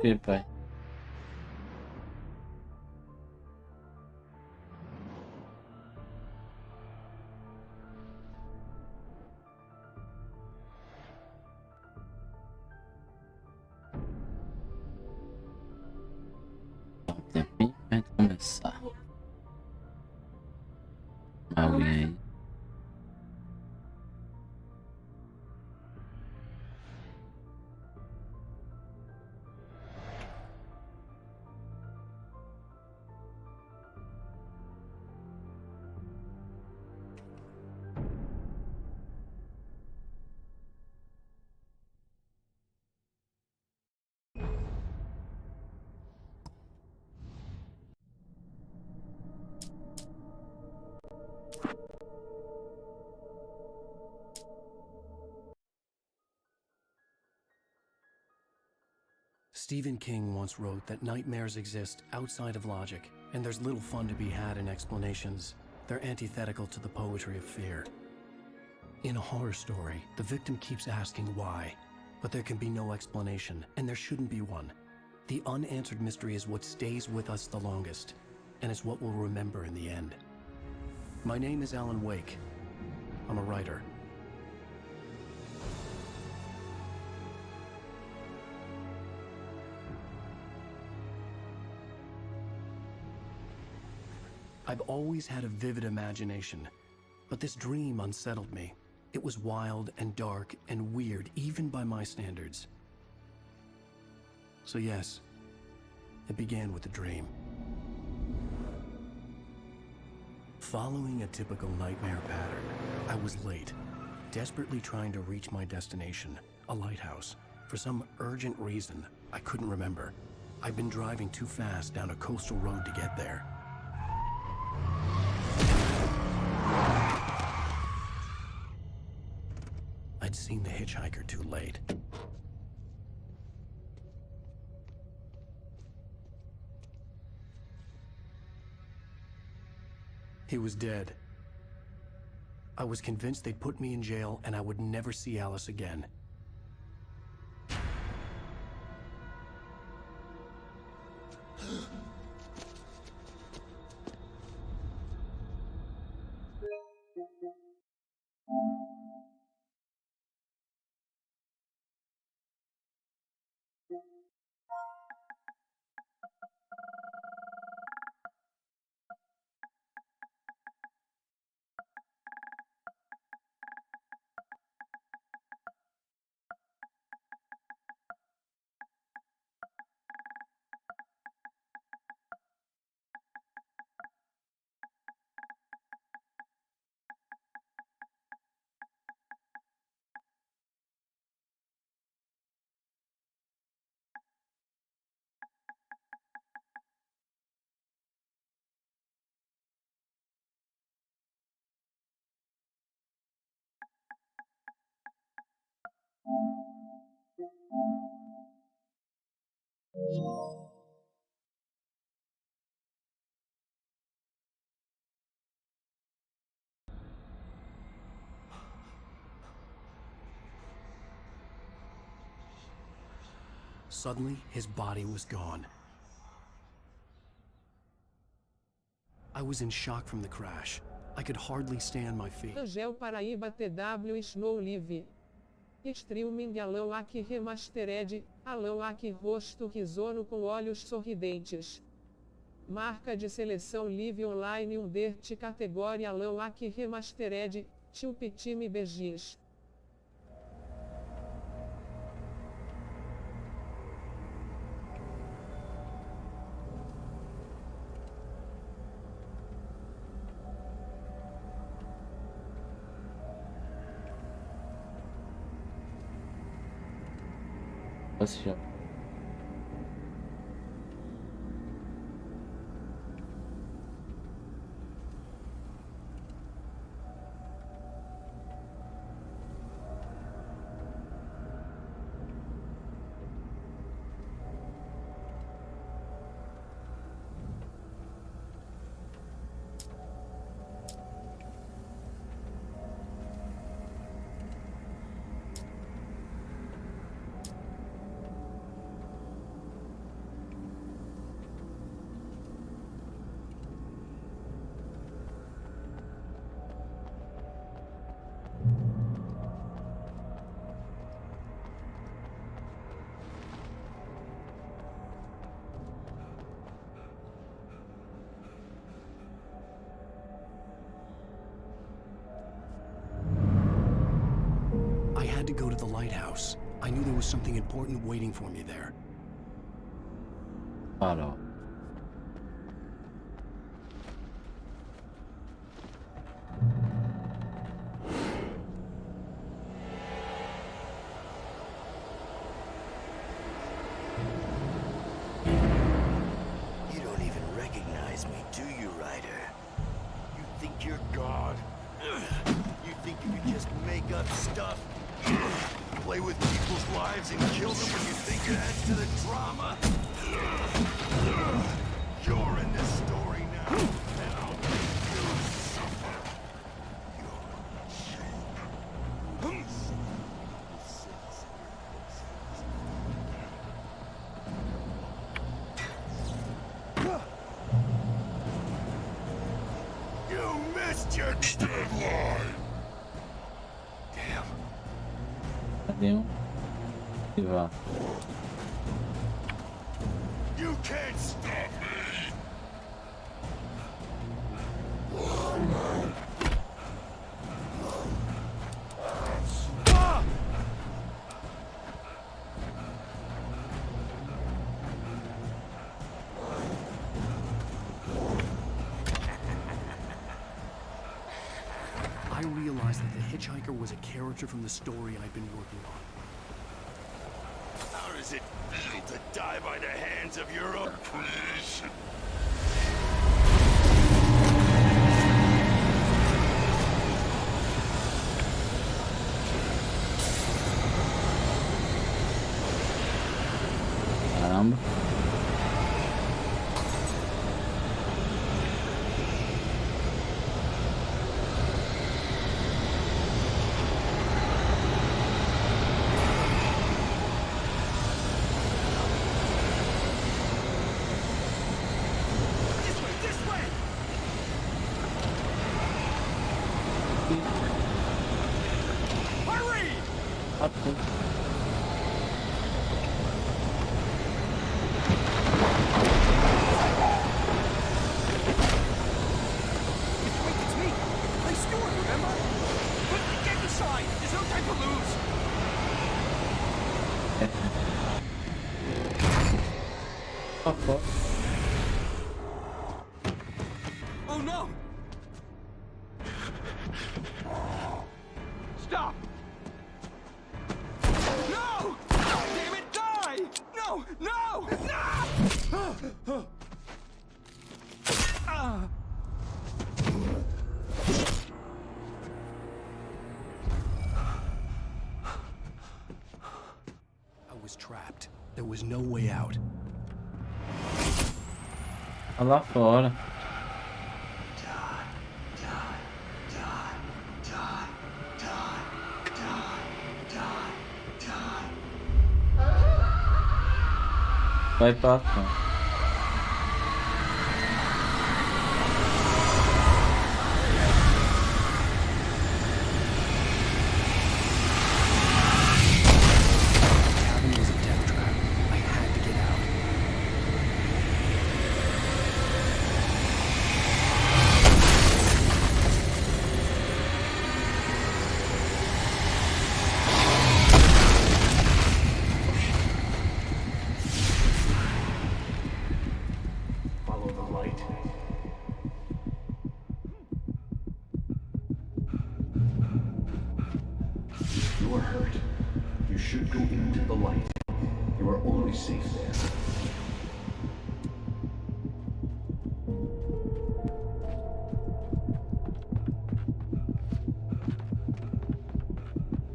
Ok, pai. Dá um tempinho pra gente começar. Uma aguinha aí. Stephen King once wrote that nightmares exist outside of logic, and there's little fun to be had in explanations. They're antithetical to the poetry of fear. In a horror story, the victim keeps asking why, but there can be no explanation, and there shouldn't be one. The unanswered mystery is what stays with us the longest, and it's what we'll remember in the end. My name is Alan Wake. I'm a writer. I've always had a vivid imagination, but this dream unsettled me. It was wild and dark and weird, even by my standards. So yes, it began with a dream. Following a typical nightmare pattern, I was late, desperately trying to reach my destination, a lighthouse. For some urgent reason, I couldn't remember. I'd been driving too fast down a coastal road to get there. I'd seen the hitchhiker too late. He was dead. I was convinced they'd put me in jail and I would never see Alice again. Suddenly, his body was gone. I was in shock from the crash. I could hardly stay on my feet. Angel Paraíba TW Snow Live. Streaming Alan Wake Remasterd, Alan Wake rosto risono com olhos sorridentes. Marca de seleção Live Online Dirt categoria Alan Wake Remasterd, Time BGs. esse jogo. I had to go to the lighthouse. I knew there was something important waiting for me there. Farol. You don't even recognize me, do you, Ryder? You think you're God? You think you can just make up stuff? Play with people's lives and kill them when you think it adds to the drama? You're in this story now, and I'll make you suffer. You missed your deadline! Damn. Cadê um? E vá. You can't stop me! Ah! I realized that the hitchhiker was a character from the story I'd been working on. How does it feel to die by the hands of your own creation? Caramba. This way! Hurry! It's me! I'm Stuart, remember? Quickly, get inside! There's no time to lose! Oh, fuck. Oh no! Stop! No! Damn it, die! No! No! No! I was trapped. There was no way out. Tá lá fora. Vai pra cá. Cabin was a death trap. I had to get out. Follow the light. You are hurt. You should go into the light. You are only safe there.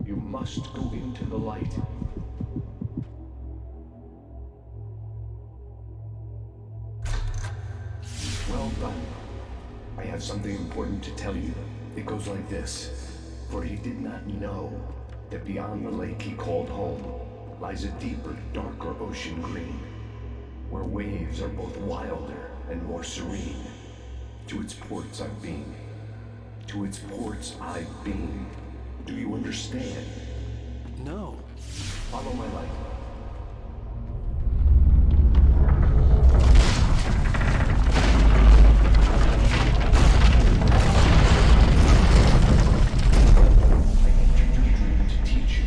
You must go into the light. Well done. I have something important to tell you. It goes like this. For he did not know that beyond the lake he called home lies a deeper, darker ocean green, where waves are both wilder and more serene. To its ports I've been. To its ports I've been. Do you understand? No. Follow my light. I entered your dream to teach you.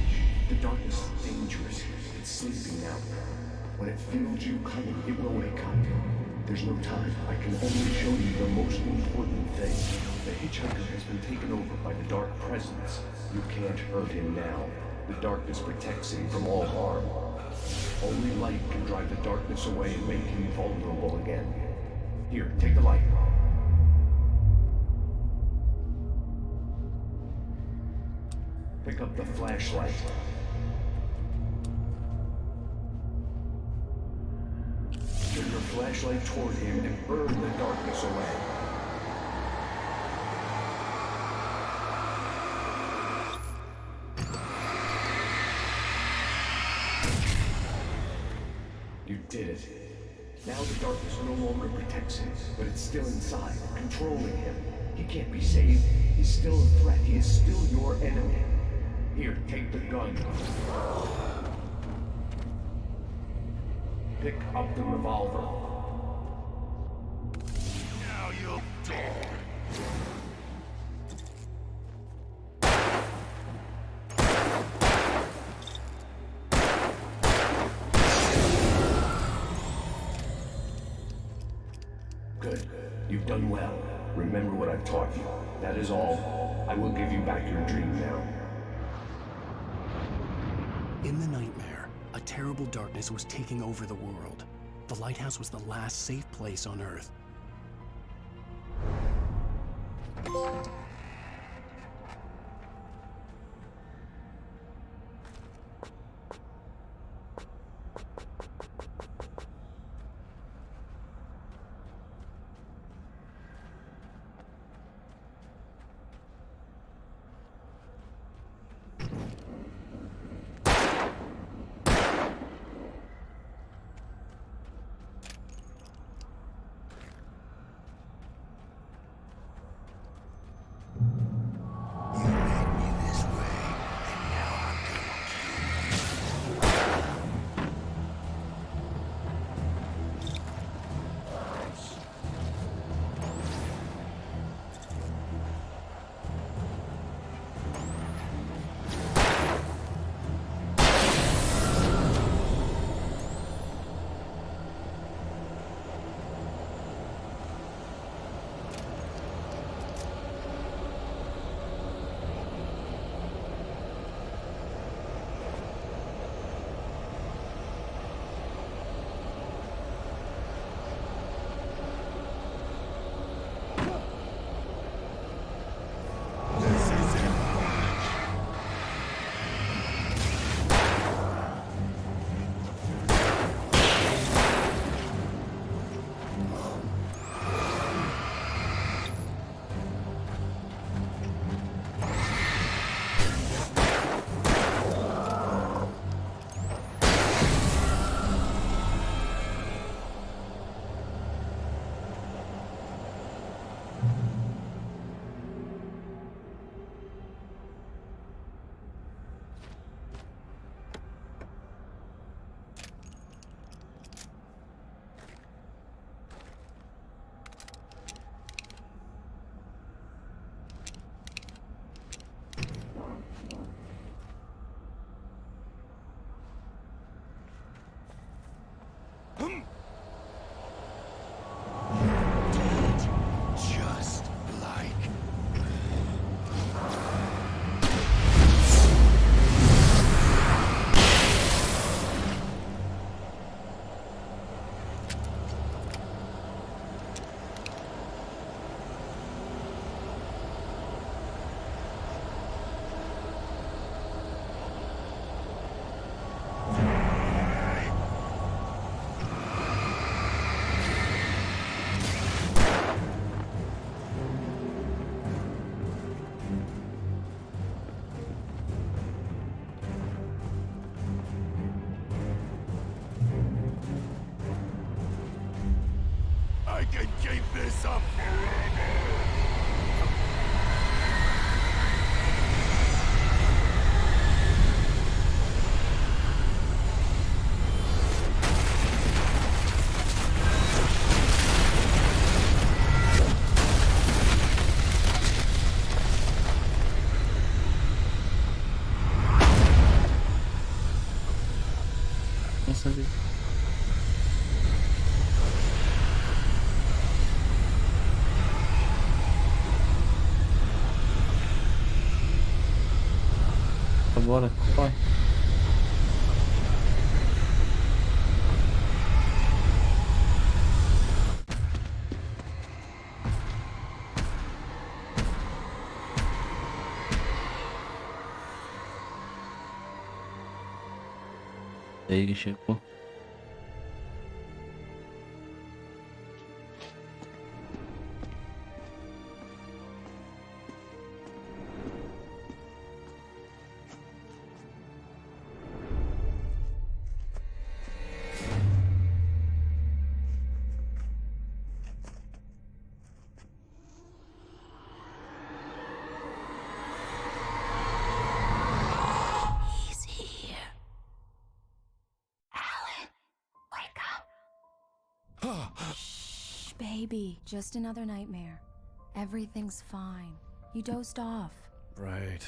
The darkness is dangerous. It's sleeping now. When it feels you coming, it will wake up. There's no time. I can only show you the most important thing. The hitchhiker has been taken over by the dark presence. You can't hurt him now. The darkness protects him from all harm. Only light can drive the darkness away and make him vulnerable again. Here, take the light. Pick up the flashlight. Turn your flashlight toward him and burn the darkness away. You did it. Now the darkness no longer protects him, but it's still inside, controlling him. He can't be saved. He's still a threat. He is still your enemy. Here, take the gun. Pick up the revolver. Now you'll die. Good. You've done well. Remember what I've taught you. That is all. I will give you back your dream now. In the nightmare, a terrible darkness was taking over the world. The lighthouse was the last safe place on Earth. can keep this up forever! Nossa vida. Bora, corre. Aí que chegou. He's here. Alan, wake up. Shh, baby. Just another nightmare. Everything's fine. You dozed off. Right.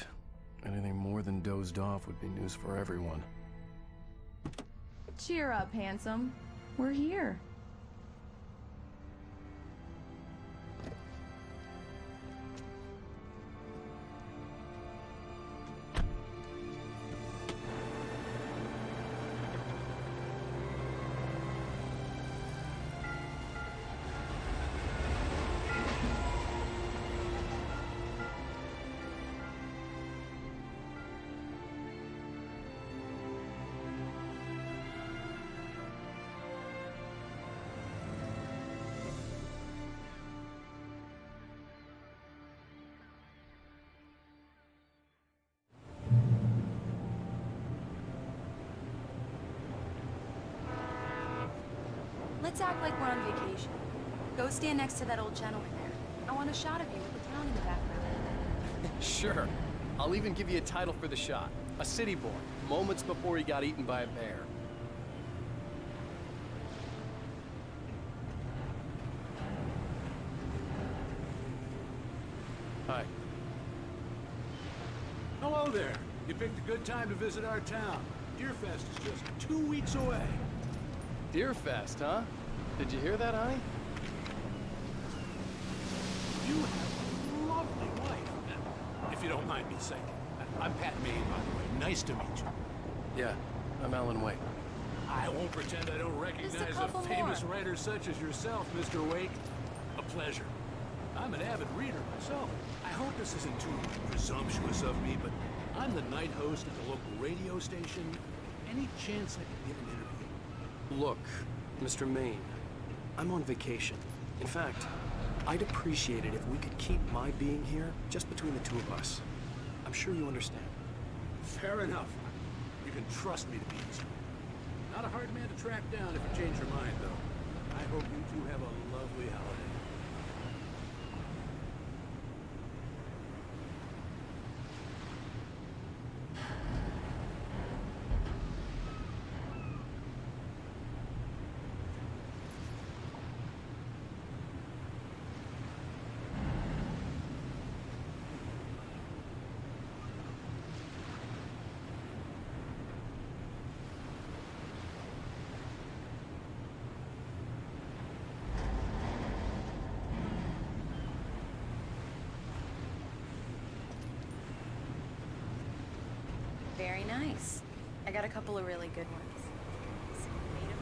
Anything more than dozed off would be news for everyone. Cheer up, handsome. We're here. Let's act like we're on vacation. Go stand next to that old gentleman there. I want a shot of you with the town in the background. Sure. I'll even give you a title for the shot. A city boy, moments before he got eaten by a bear. Hi. Hello there. You picked a good time to visit our town. Deerfest is just 2 weeks away. Deerfest, huh? Did you hear that, honey? You have a lovely wife. If you don't mind me saying. I'm Pat Maine, by the way. Nice to meet you. Yeah, I'm Alan Wake. I won't pretend I don't recognize a couple famous more. writer such as yourself, Mr. Wake. A pleasure. I'm an avid reader myself. I hope this isn't too presumptuous of me, but I'm the night host at the local radio station. Any chance I could get an interview? Look, Mr. Maine, I'm on vacation. In fact, I'd appreciate it if we could keep my being here just between the two of us. I'm sure you understand. Fair enough. You can trust me to be this way. Not a hard man to track down if you change your mind, though. I hope you two have a lovely holiday. Very nice. I got a couple of really good ones. Some native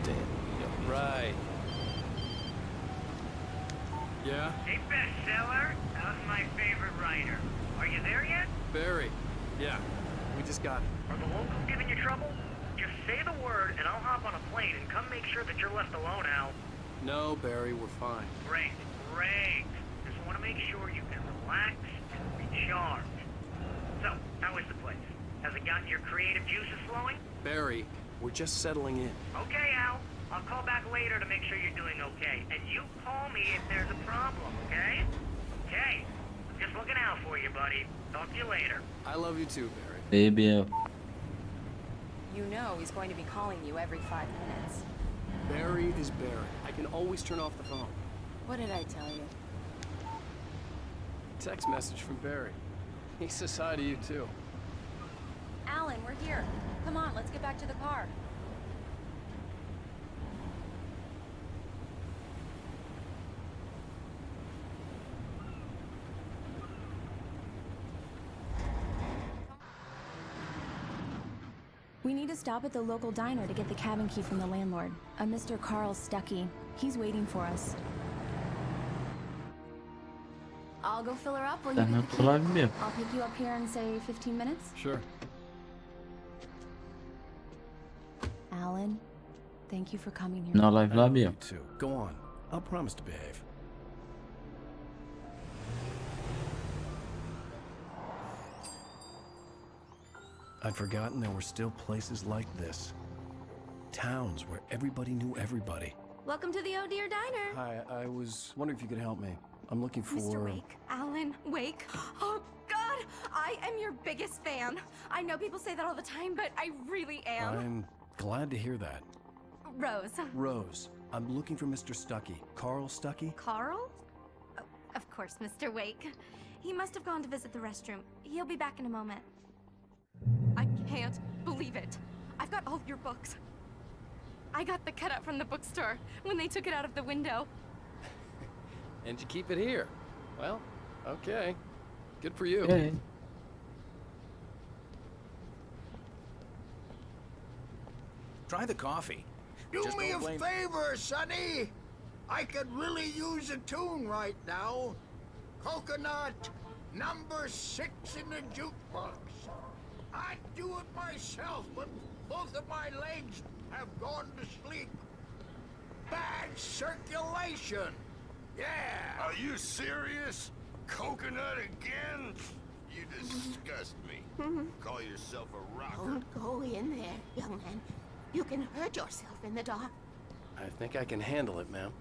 bread. Damn. Right. Yeah? Hey, bestseller, how's my favorite writer? Are you there yet? Barry. Yeah, we just got it. Are the locals giving you trouble? Just say the word and I'll hop on a plane and come make sure that you're left alone, Al. No, Barry, we're fine. Great, great. Just want to make sure you can relax and recharge. So, how is the place? Has it gotten your creative juices flowing? Barry, we're just settling in. Okay, Al. I'll call back later to make sure you're doing okay. And you call me if there's a problem, okay? Okay. I'm just looking out for you, buddy. Talk to you later. I love you too, Barry. Ei, Biel. You know he's going to be calling you every 5 minutes. Barry is Barry. I can always turn off the phone. What did I tell you? Text message from Barry. He says hi to you too. Alan, we're here. Come on, let's get back to the car. We need to stop at the local diner to get the cabin key from the landlord, a Mr. Carl Stuckey. He's waiting for us. I'll go fill her up while you Tá get na the tua key. live mesmo. I'll pick you up here in, say, 15 minutes. Sure. Alan, thank you for coming here. Na live lá, Biel. You too. Go on. I'll promise to behave. I'd forgotten there were still places like this. Towns where everybody knew everybody. Welcome to the Oh Dear Diner. Hi, I was wondering if you could help me. I'm looking for... Mr. Wake. Alan Wake. Oh, God! I am your biggest fan. I know people say that all the time, but I really am. I'm glad to hear that. Rose. Rose, I'm looking for Mr. Stuckey. Carl Stuckey? Carl? Oh, of course, Mr. Wake. He must have gone to visit the restroom. He'll be back in a moment. I can't believe it. I've got all your books. I got the cutout from the bookstore when they took it out of the window. And you keep it here. Well, okay. Good for you. Ei. Try the coffee. Do Just me don't a blame- favor, Sonny. I could really use a tune right now. Coconut, number 6 in the jukebox. I'd do it myself, but both of my legs have gone to sleep. Bad circulation. Yeah. Are you serious? Coconut again? You disgust me. Call yourself a rocker? Don't go in there, young man. You can hurt yourself in the dark. I think I can handle it, ma'am.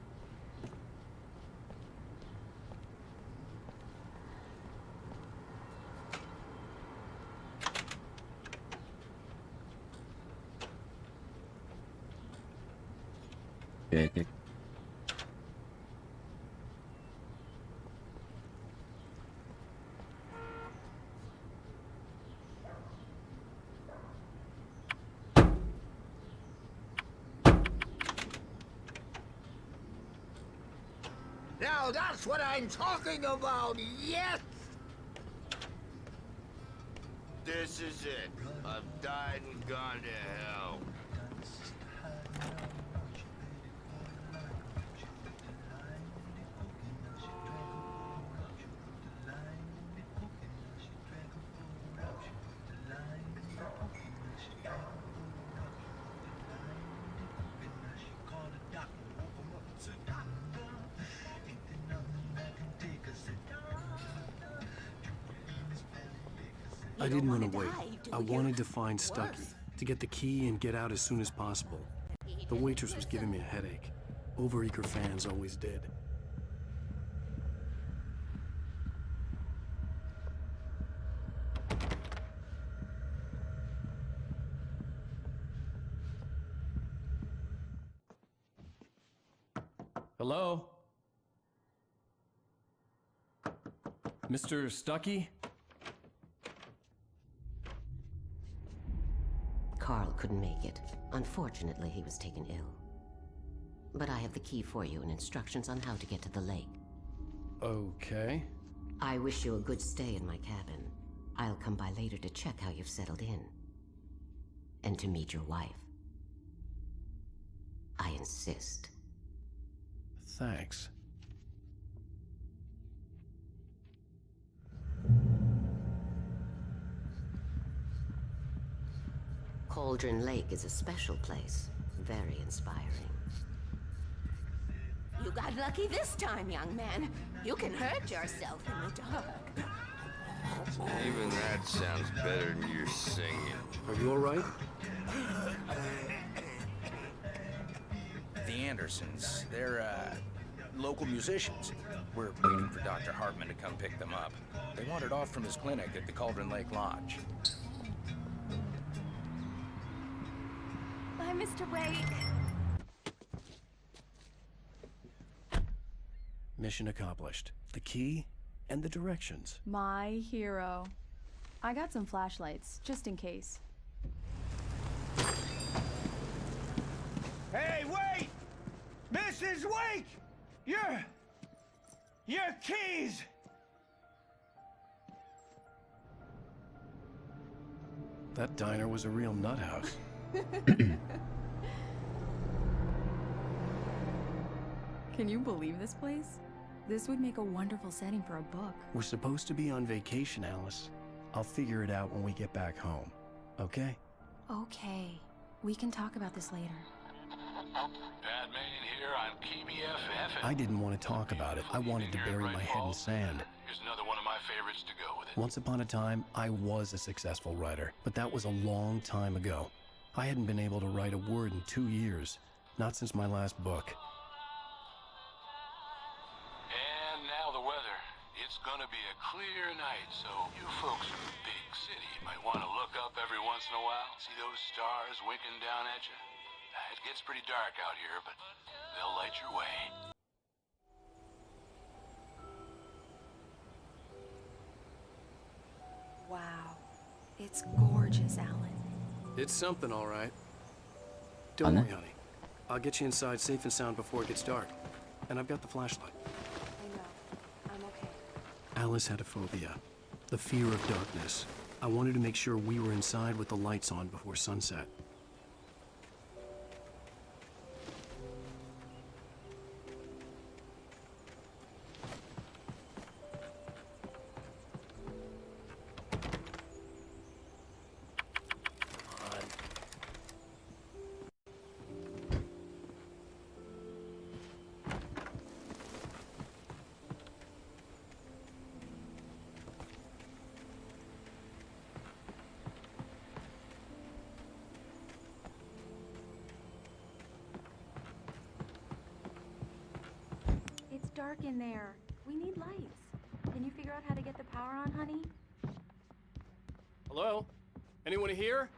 Okay. Now that's what I'm talking about, yes! This is it. I've died and gone to hell. I didn't want to wait. I wanted to find Stuckey, to get the key and get out as soon as possible. The waitress was giving me a headache. Overeager fans always did. Hello? Mr. Stuckey? Carl couldn't make it. Unfortunately, he was taken ill. But I have the key for you and instructions on how to get to the lake. Okay. I wish you a good stay in my cabin. I'll come by later to check how you've settled in. And to meet your wife. I insist. Thanks. Cauldron Lake is a special place. Very inspiring. You got lucky this time, young man. You can hurt yourself in the dark. Even that sounds better than your singing. Are you all right? the Andersons. They're, local musicians. We're waiting for Dr. Hartman to come pick them up. They wandered off from his clinic at the Cauldron Lake Lodge. Bye, Mr. Wake. Mission accomplished. The key and the directions. My hero. I got some flashlights, just in case. Hey, wait! Mrs. Wake! Your keys! That diner was a real nut house. Can you believe this place? This would make a wonderful setting for a book. We're supposed to be on vacation, Alice. I'll figure it out when we get back home. Okay? Okay. We can talk about this later. Batman here, I'm KBFF. I didn't want to talk about it. I wanted to bury my head in sand. Here's another one of my favorites to go with it. Once upon a time, I was a successful writer, but that was a long time ago. I hadn't been able to write a word in 2 years. Not since my last book. And now the weather. It's gonna be a clear night, so you folks from the big city might want to look up every once in a while. See those stars winking down at you? It gets pretty dark out here, but they'll light your way. Wow. It's gorgeous, Alan. It's something, all right. Don't worry, honey. I'll get you inside safe and sound before it gets dark. And I've got the flashlight. I know. I'm okay. Alice had a phobia. The fear of darkness. I wanted to make sure we were inside with the lights on before sunset. It's dark in there. We need lights. Can you figure out how to get the power on, honey? Hello? Anyone here?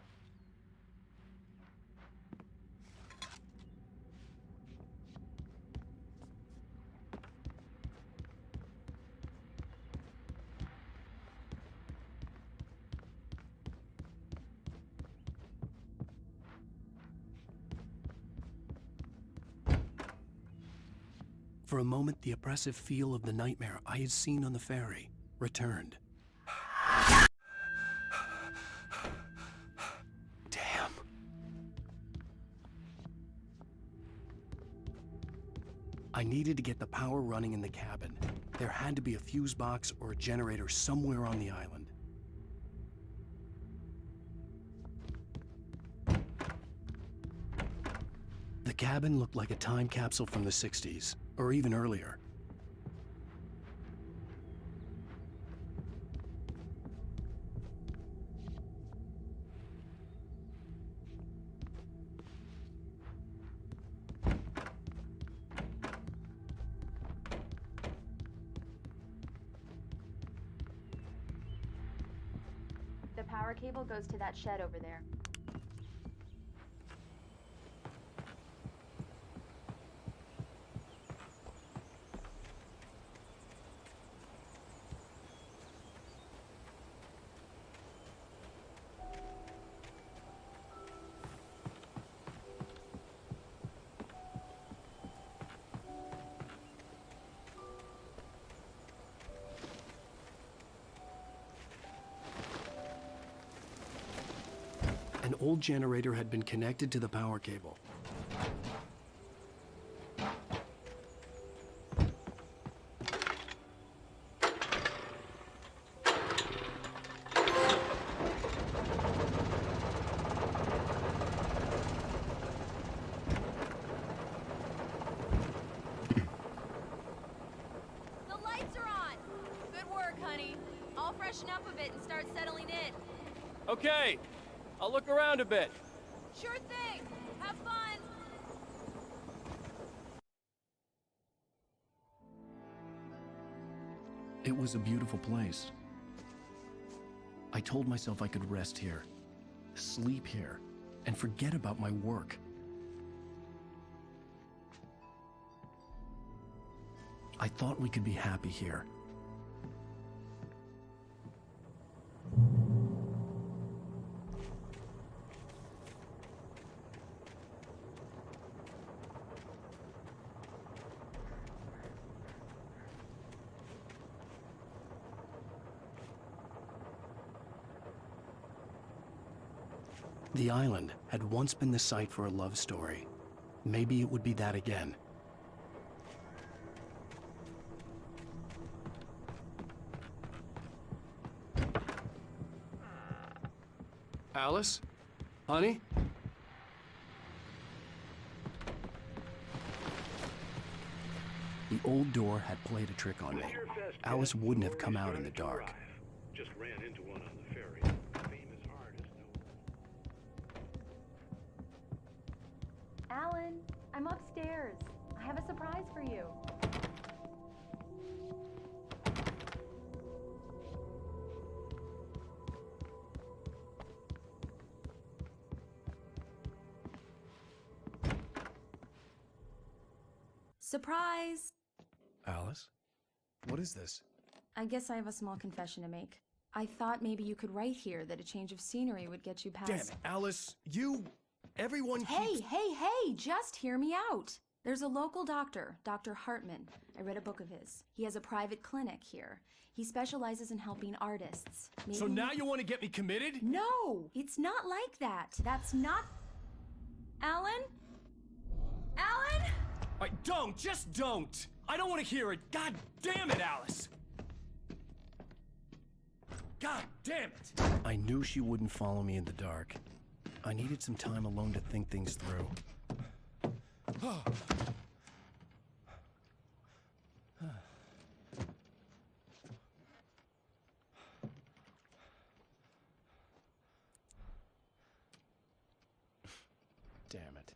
For a moment, the oppressive feel of the nightmare I had seen on the ferry returned. Damn. I needed to get the power running in the cabin. There had to be a fuse box or a generator somewhere on the island. The cabin looked like a time capsule from the 60s, or even earlier. The power cable goes to that shed over there. An old generator had been connected to the power cable. The lights are on! Good work, honey. I'll freshen up a bit and start settling in. Okay, I'll look around a bit. Sure thing. Have fun. It was a beautiful place. I told myself I could rest here, sleep here, and forget about my work. I thought we could be happy here. The island had once been the site for a love story. Maybe it would be that again. Alice? Honey? The old door had played a trick on me. Alice wouldn't have come out in the dark. Just ran into one on the ferry. Famous artist. Alan, I'm upstairs. I have a surprise for you. Surprise! Alice? What is this? I guess I have a small confession to make. I thought maybe you could write here that a change of scenery would get you past... Damn it, Alice! Everyone Hey, just hear me out! There's a local doctor, Dr. Hartman. I read a book of his. He has a private clinic here. He specializes in helping artists. Maybe... So now you want to get me committed? No! It's not like that. That's not... Alan? Alan? Just don't! I don't want to hear it! God damn it, Alice! God damn it! I knew she wouldn't follow me in the dark. I needed some time alone to think things through. Damn it.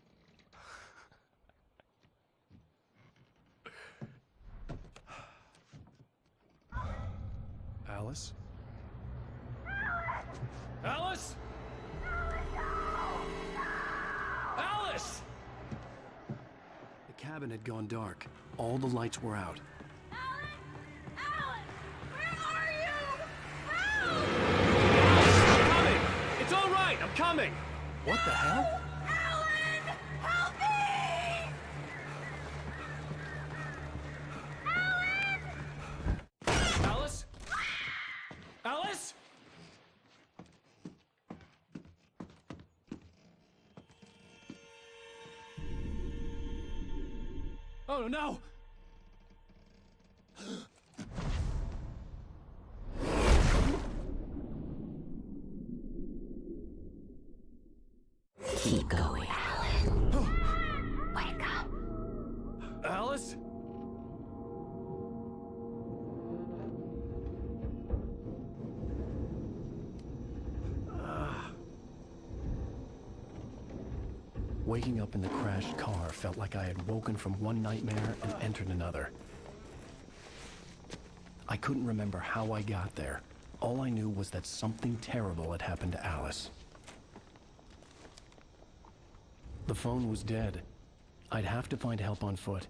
Alice? Alice? Alice! The cabin had gone dark. All the lights were out. Alan! Where are you? I'm coming! It's all right! I'm coming! What the hell? Alan! Help me! Alice? Alice? Oh no! Keep going, Alan. Wake up. Alice? Waking up in the crashed car felt like I had woken from one nightmare and entered another. I couldn't remember how I got there. All I knew was that something terrible had happened to Alice. The phone was dead. I'd have to find help on foot.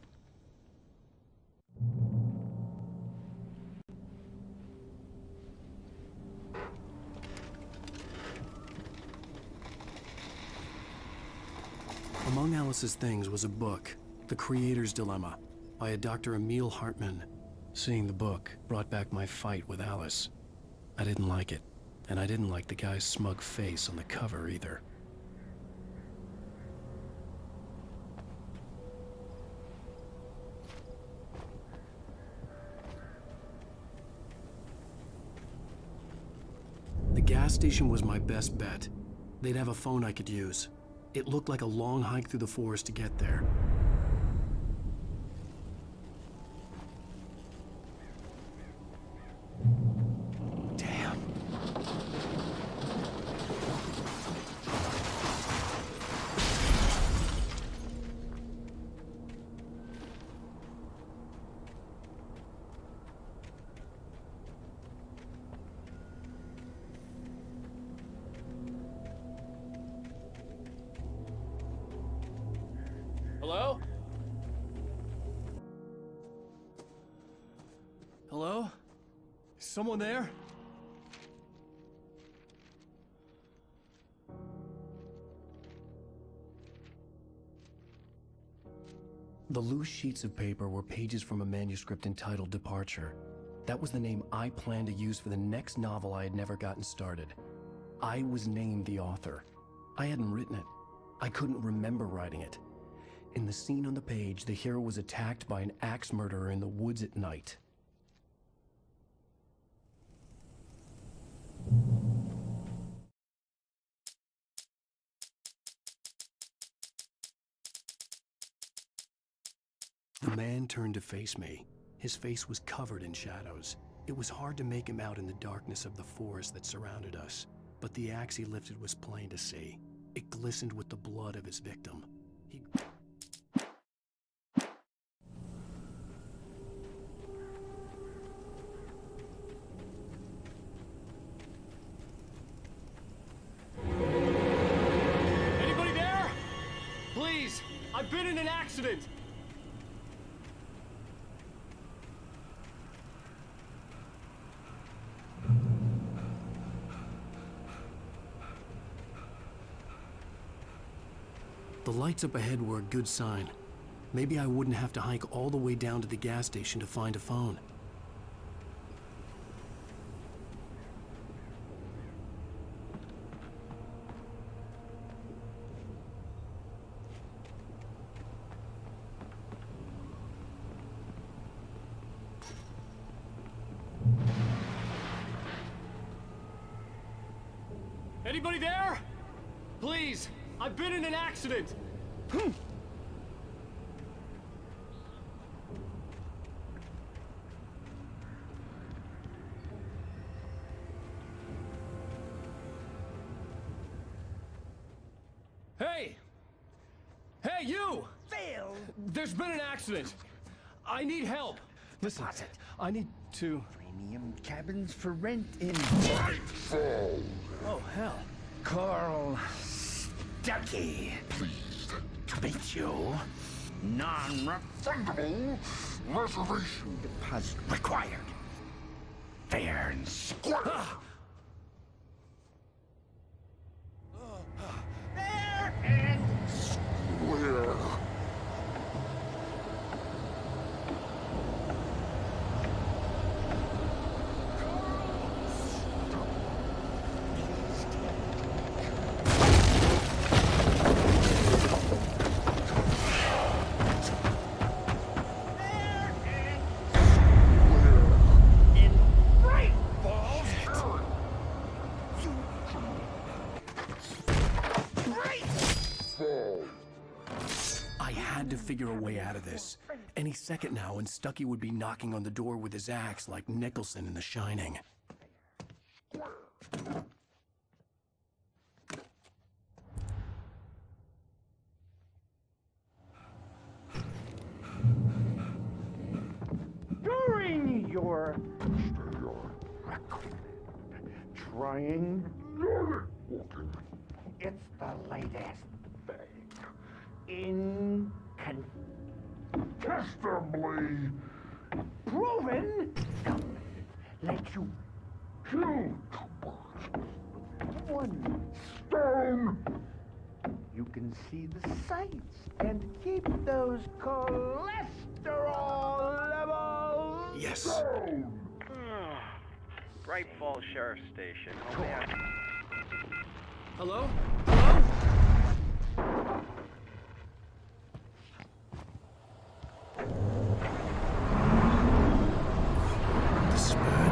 Among Alice's things was a book, The Creator's Dilemma, by a Dr. Emil Hartman. Seeing the book brought back my fight with Alice. I didn't like it, and I didn't like the guy's smug face on the cover either. The gas station was my best bet. They'd have a phone I could use. It looked like a long hike through the forest to get there. Damn. someone there? The loose sheets of paper were pages from a manuscript entitled Departure. That was the name I planned to use for the next novel I had never gotten started. I was named the author. I hadn't written it. I couldn't remember writing it. In the scene on the page, the hero was attacked by an axe murderer in the woods at night. The man turned to face me. His face was covered in shadows. It was hard to make him out in the darkness of the forest that surrounded us, but the axe he lifted was plain to see. It glistened with the blood of his victim. Anybody there? Please, I've been in an accident. The lights up ahead were a good sign. Maybe I wouldn't have to hike all the way down to the gas station to find a phone. Anybody there? Please, I've been in an accident. Hey! Hey, you! Phil! There's been an accident. I need help. Listen, I need to... Premium cabins for rent in Nightfall. Oh, hell. Carl Stuckey. Pleased to meet you. Non-refundable reservation deposit required. Fair and square. Fair and square. I had to figure a way out of this. Any second now, and Stuckey would be knocking on the door with his axe like Nicholson in The Shining. During your trying it's the latest thing. Incontestably proven let you kill one stone. You can see the sights and keep those cholesterol levels Yes. down. Bright Falls Sheriff Station. Oh, man. Hello? Hello? This is bad.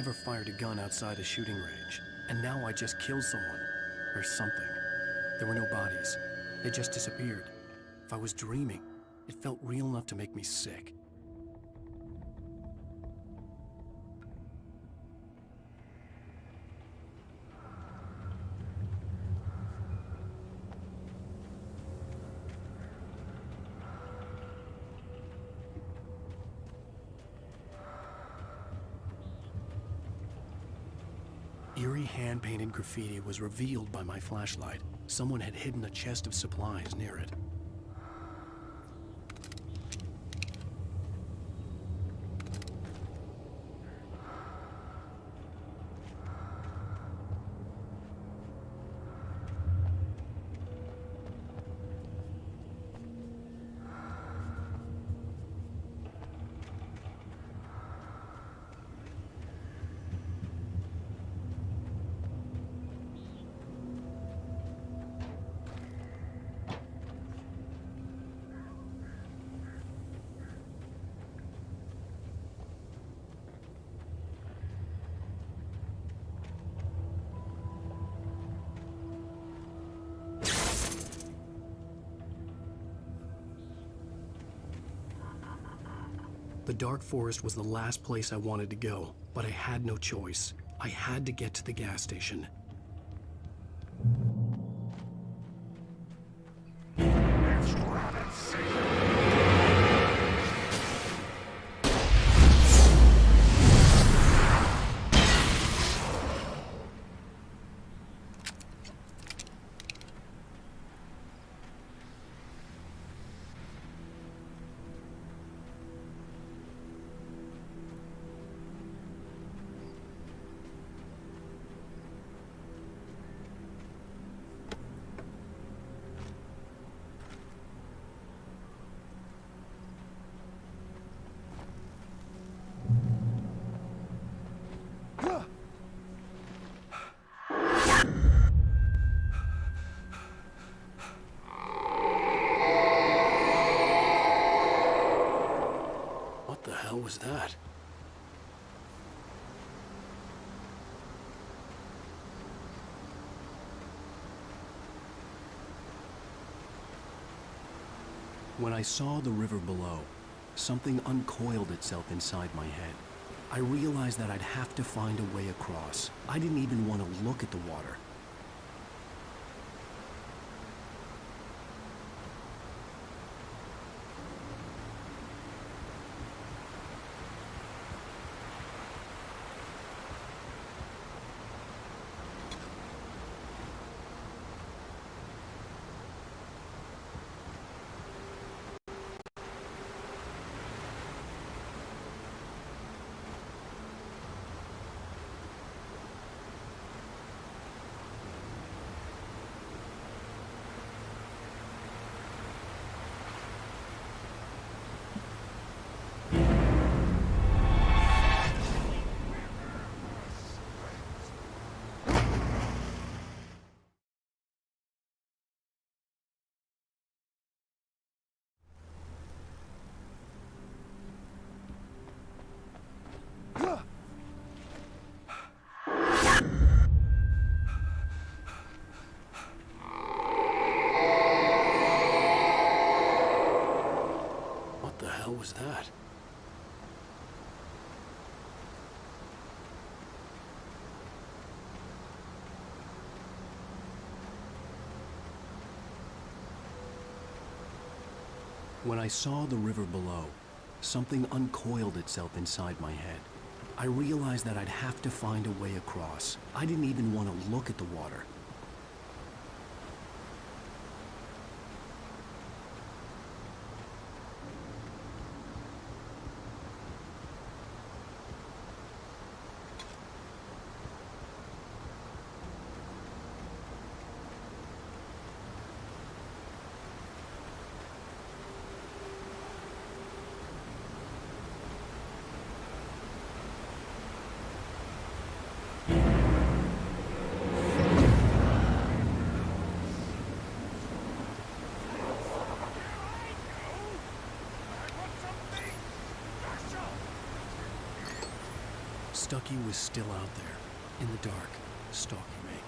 never fired a gun outside a shooting range, and now I just killed someone. Or something. There were no bodies. They just disappeared. If I was dreaming, it felt real enough to make me sick. Eerie hand-painted graffiti was revealed by my flashlight. Someone had hidden a chest of supplies near it. The dark forest was the last place I wanted to go, but I had no choice. I had to get to the gas station. What the hell was that? When I saw the river below, something uncoiled itself inside my head. I realized that I'd have to find a way across. I didn't even want to look at the water. What the hell was that? When I saw the river below, something uncoiled itself inside my head. I realized that I'd have to find a way across. I didn't even want to look at the water. Stucky was still out there, in the dark, stalking me.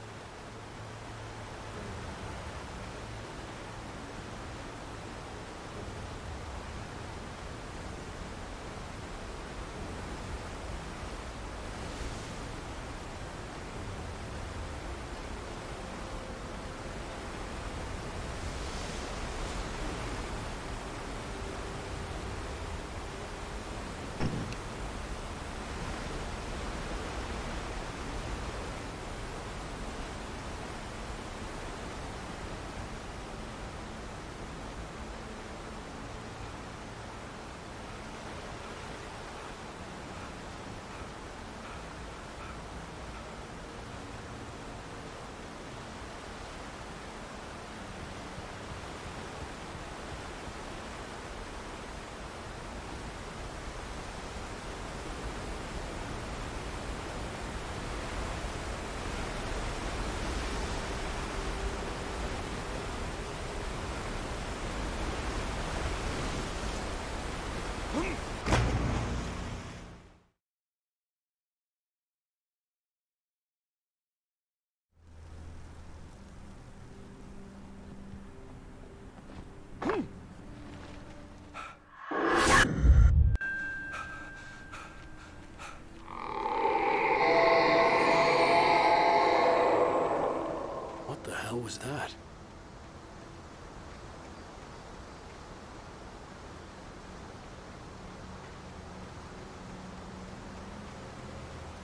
What the hell was that?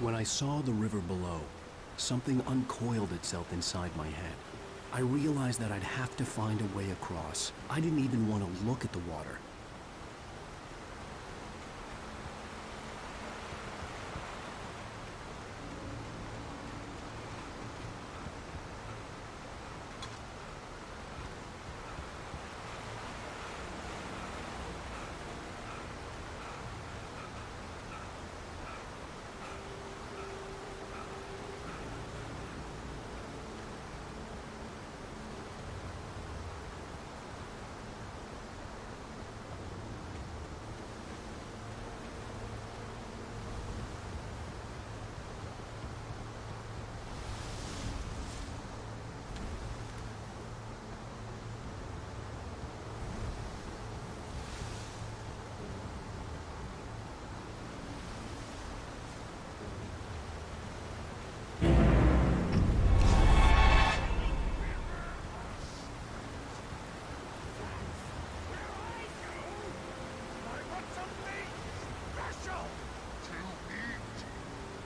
When I saw the river below, something uncoiled itself inside my head. I realized that I'd have to find a way across. I didn't even want to look at the water.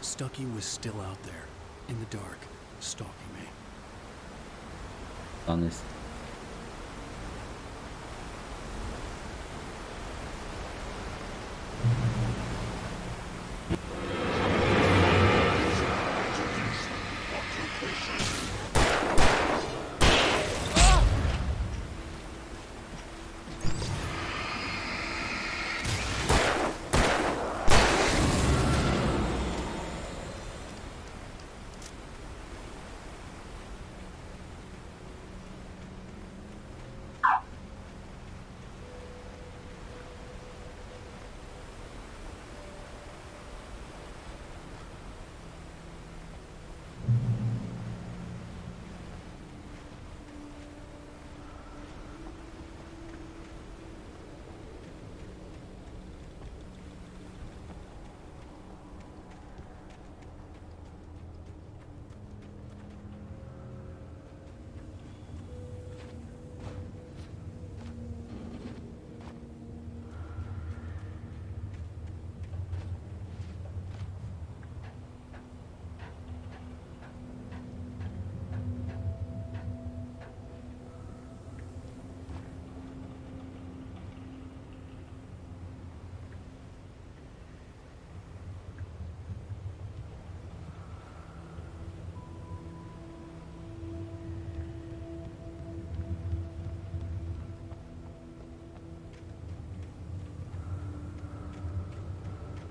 Stucky was still out there, in the dark, stalking me. Honest.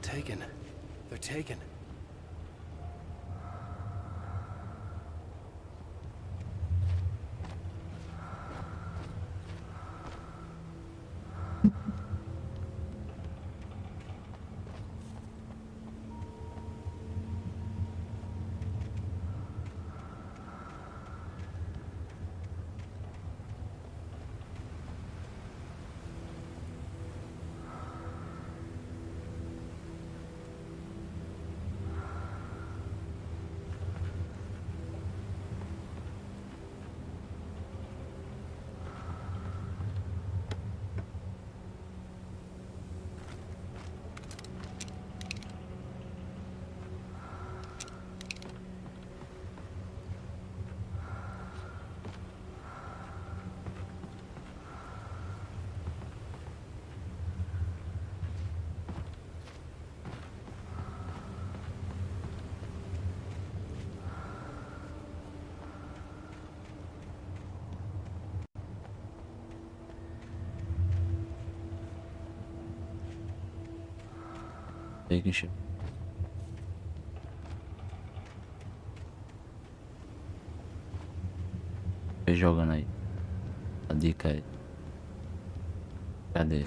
Taken. They're taken. Aí que chegou. Vem jogando aí. A dica aí. Cadê?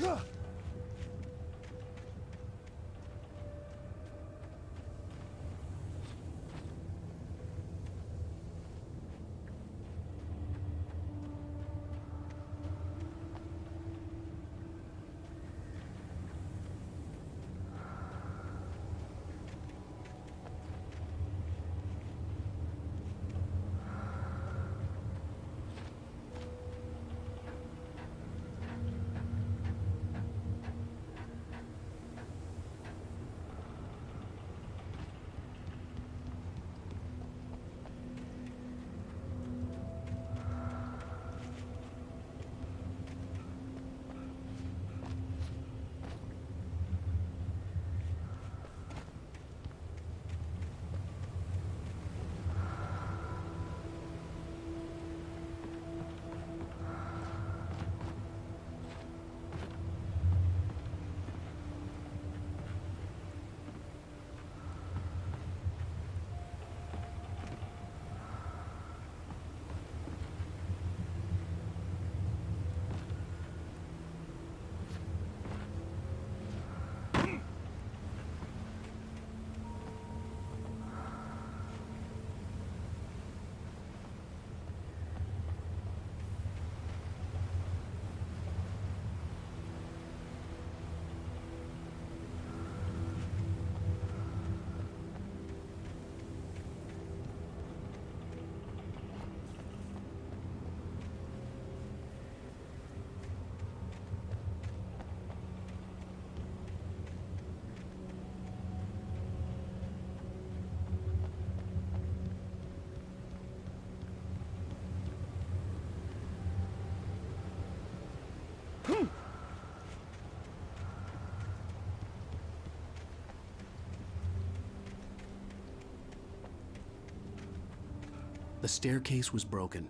The staircase was broken.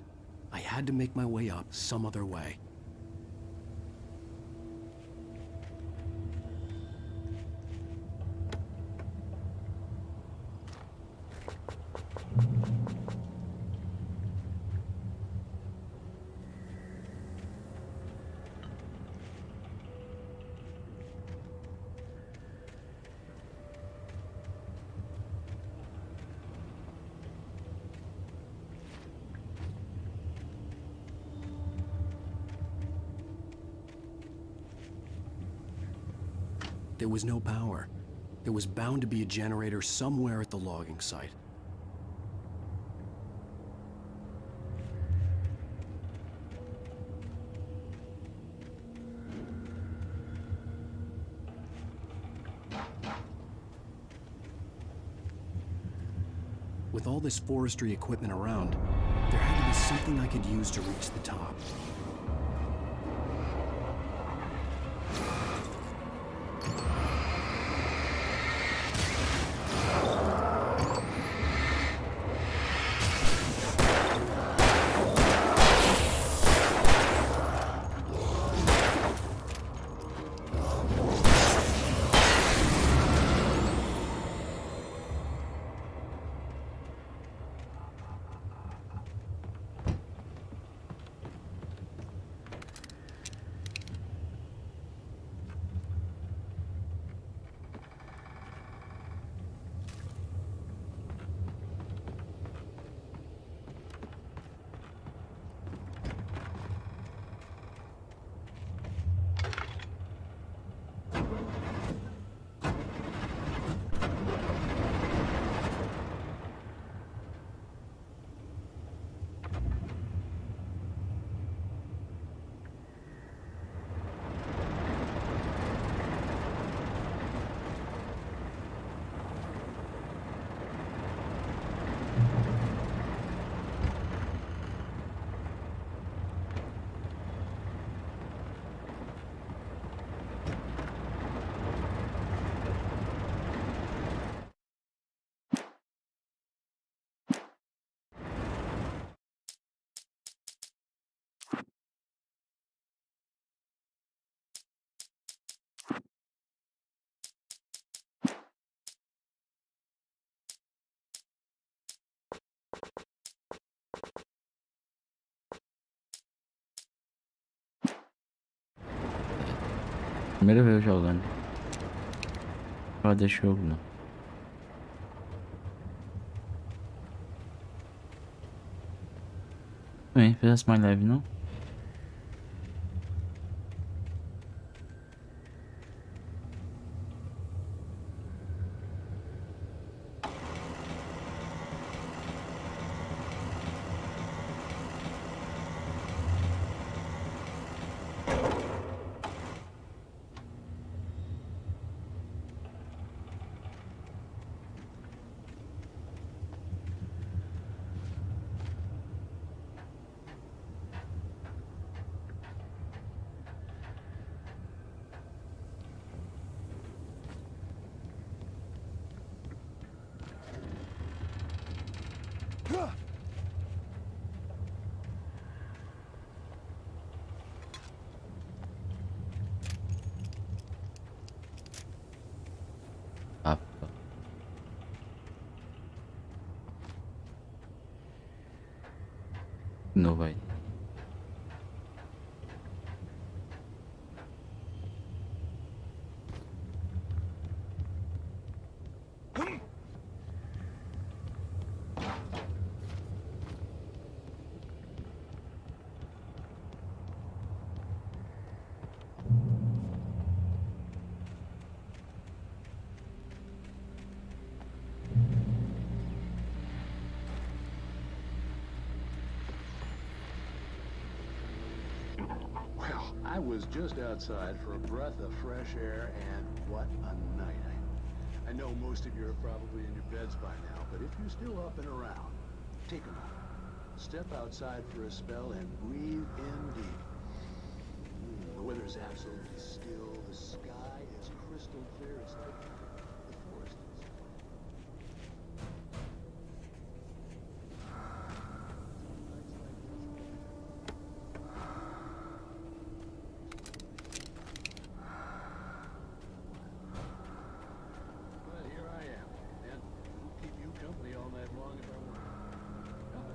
I had to make my way up some other way. There was no power. There was bound to be a generator somewhere at the logging site. With all this forestry equipment around, there had to be something I could use to reach the top. Primeira vez jogando. Não desse jogo não. Bem, fizesse mais leve não? Ah, não vai. Well, I was just outside for a breath of fresh air, and what a night. I know most of you are probably in your beds by now, but if you're still up and around, take a moment. Step outside for a spell and breathe in deep. The weather's absolutely still. The sky is crystal clear. It's like the forest is. But here I am, and I'll keep you company all night long if I want.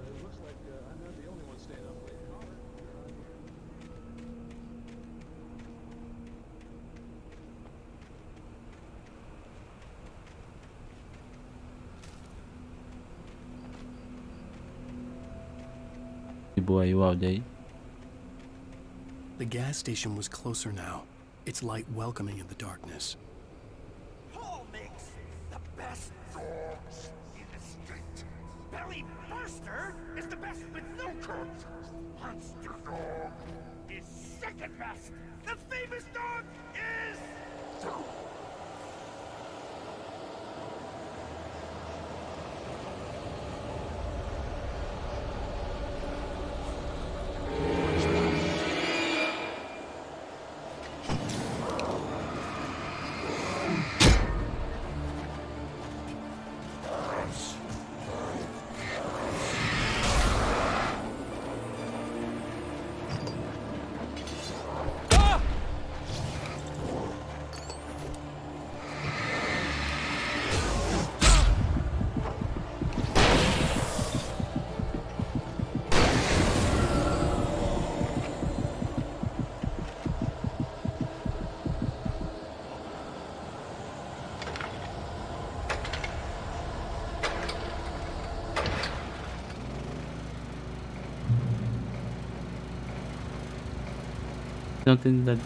It looks like I'm not the only one staying up late. De boa aí o áudio aí. The gas station was closer now, its light welcoming in the darkness. Paul makes the best dogs in the state. Belly Burster is the best with no cuts. Monster Dog is second best. The famous dog is... Não tem idade.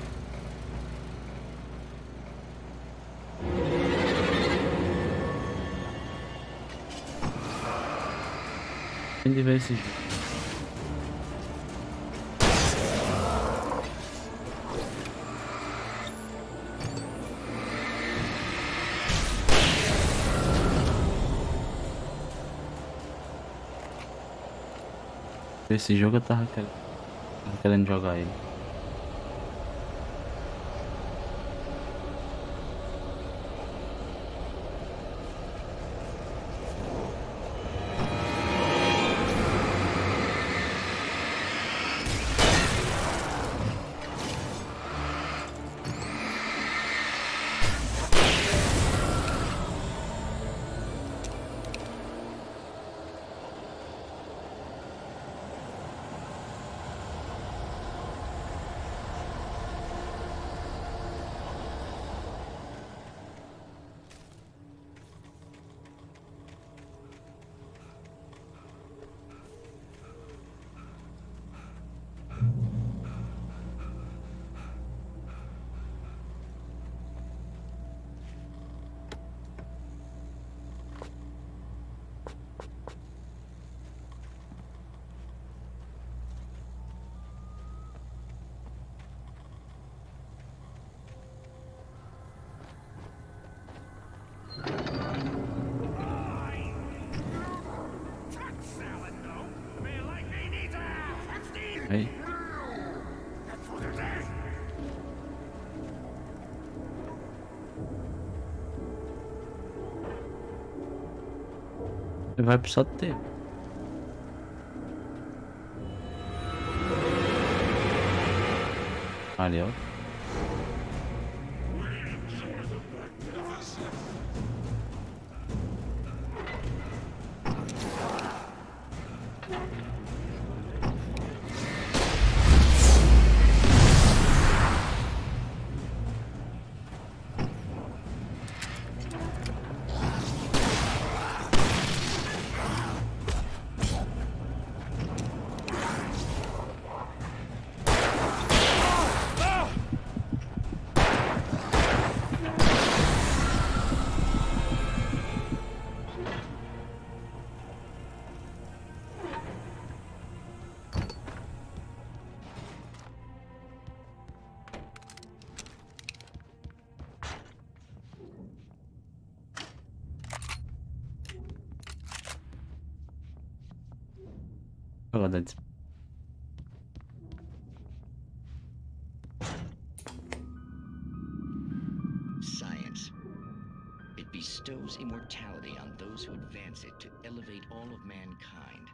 Tem de ver esse jogo. Esse jogo eu tava querendo jogar ele. Vai pro só ter. Ali, ó. Roda. Science. It bestows immortality on those who advance it to elevate all of mankind.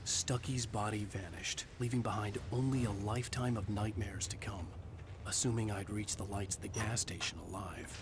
Stucky's body vanished, leaving behind only a lifetime of nightmares to come, assuming I'd reach the lights at the gas station alive.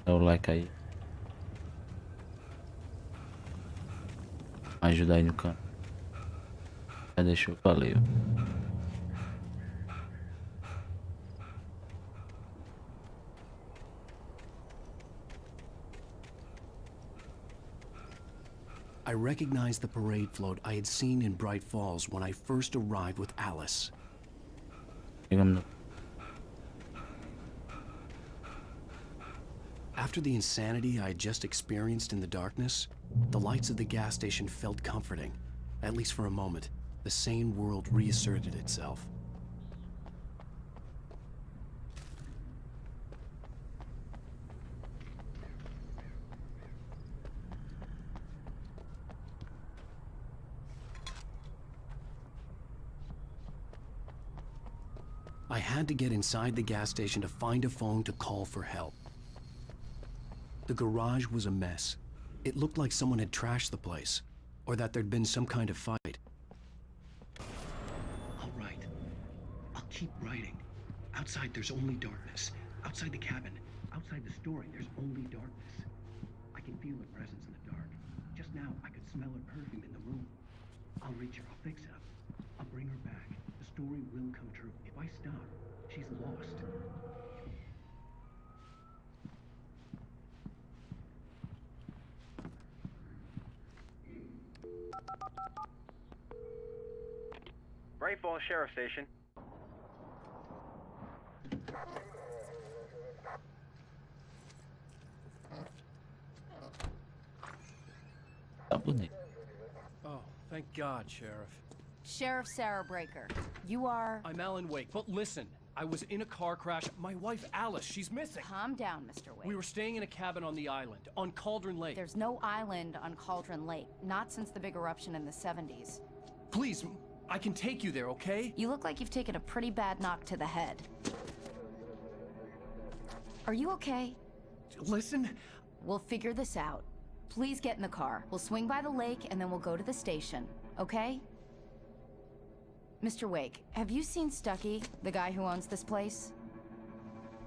Dá o like aí. Ajuda aí no canal. Já deixou, valeu. I recognized the parade float I had seen in Bright Falls when I first arrived with Alice. Chegamos no... After the insanity I had just experienced in the darkness, the lights of the gas station felt comforting. At least for a moment, the sane world reasserted itself. I had to get inside the gas station to find a phone to call for help. The garage was a mess. It looked like someone had trashed the place, or that there'd been some kind of fight. I'll write. I'll keep writing. Outside, there's only darkness. Outside the cabin, outside the story, there's only darkness. I can feel her presence in the dark. Just now, I could smell her perfume in the room. I'll reach her. I'll fix it up. I'll bring her back. The story will come true. If I stop, she's lost. Bright Falls Sheriff Station. Tá bonito. Oh, thank God, Sheriff. Sheriff Sarah Breaker. You are... I'm Alan Wake, but listen. I was in a car crash. My wife, Alice, she's missing. Calm down, Mr. Wake. We were staying in a cabin on the island, on Cauldron Lake. There's no island on Cauldron Lake. Not since the big eruption in the 70s. Please, I can take you there, okay? You look like you've taken a pretty bad knock to the head. Are you okay? Listen. We'll figure this out. Please get in the car. We'll swing by the lake and then we'll go to the station, okay? Mr. Wake, have you seen Stucky, the guy who owns this place?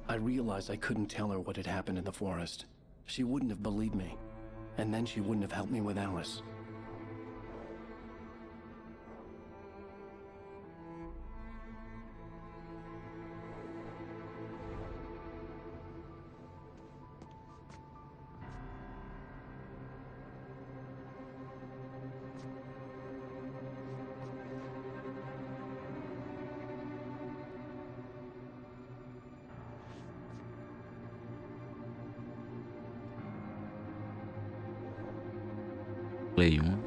I realized I couldn't tell her what had happened in the forest. She wouldn't have believed me. And then she wouldn't have helped me with Alice. Play 1.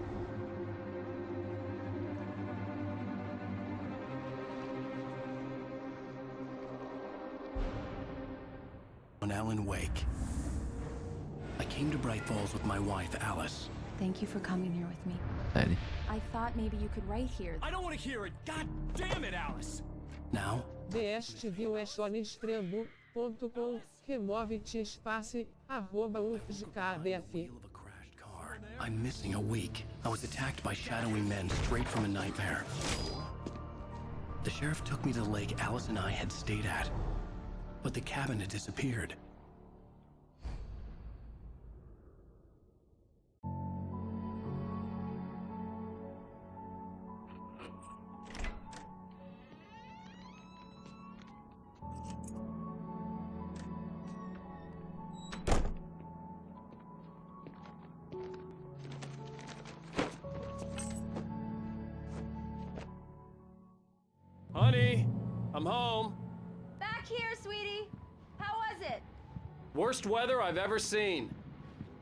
On Alan Wake. I came to Bright Falls with my wife, Alice. Thank you for coming here with me. Sério. I thought maybe you could write here. I don't want to hear it. God damn it, Alice. Now? Este viu é só nestrambu.com. Remove-te espaço, @UGKDF. I'm missing a week. I was attacked by shadowy men straight from a nightmare. The sheriff took me to the lake Alice and I had stayed at. But the cabin had disappeared. Honey, I'm home. Back here, sweetie. How was it? Worst weather I've ever seen.